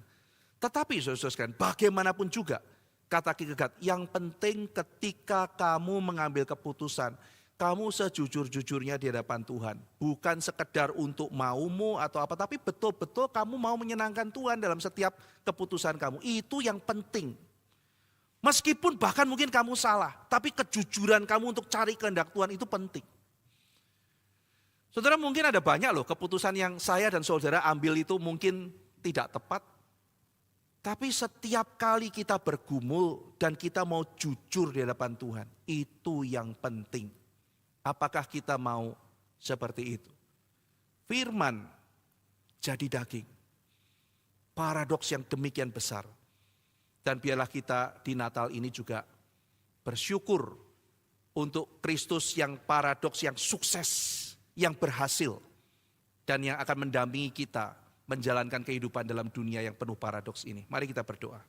Speaker 1: Tetapi saudara-saudara sekalian, bagaimanapun juga, kata Kierkegaard, yang penting ketika kamu mengambil keputusan, kamu sejujur-jujurnya di hadapan Tuhan. Bukan sekedar untuk maumu atau apa, tapi betul-betul kamu mau menyenangkan Tuhan dalam setiap keputusan kamu. Itu yang penting. Meskipun bahkan mungkin kamu salah, tapi kejujuran kamu untuk cari kehendak Tuhan itu penting. Saudara, mungkin ada banyak loh keputusan yang saya dan saudara ambil itu mungkin tidak tepat. Tapi setiap kali kita bergumul dan kita mau jujur di hadapan Tuhan, itu yang penting. Apakah kita mau seperti itu? Firman jadi daging. Paradoks yang demikian besar. Dan biarlah kita di Natal ini juga bersyukur untuk Kristus yang paradoks, yang sukses, yang berhasil. Dan yang akan mendampingi kita menjalankan kehidupan dalam dunia yang penuh paradoks ini. Mari kita berdoa.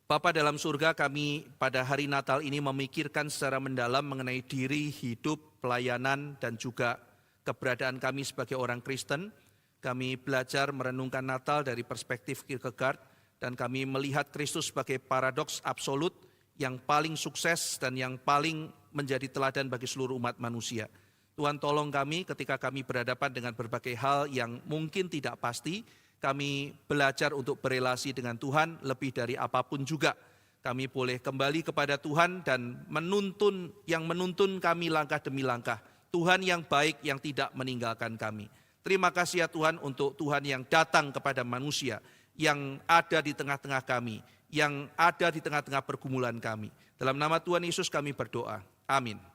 Speaker 1: Bapa dalam surga, kami pada hari Natal ini memikirkan secara mendalam mengenai diri, hidup, pelayanan, dan juga keberadaan kami sebagai orang Kristen. Kami belajar merenungkan Natal dari perspektif Kierkegaard, dan kami melihat Kristus sebagai paradoks absolut yang paling sukses dan yang paling menjadi teladan bagi seluruh umat manusia. Tuhan tolong kami ketika kami berhadapan dengan berbagai hal yang mungkin tidak pasti, kami belajar untuk berelasi dengan Tuhan lebih dari apapun juga. Kami boleh kembali kepada Tuhan dan menuntun kami langkah demi langkah. Tuhan yang baik yang tidak meninggalkan kami. Terima kasih ya Tuhan untuk Tuhan yang datang kepada manusia, yang ada di tengah-tengah kami, yang ada di tengah-tengah pergumulan kami. Dalam nama Tuhan Yesus kami berdoa. Amin.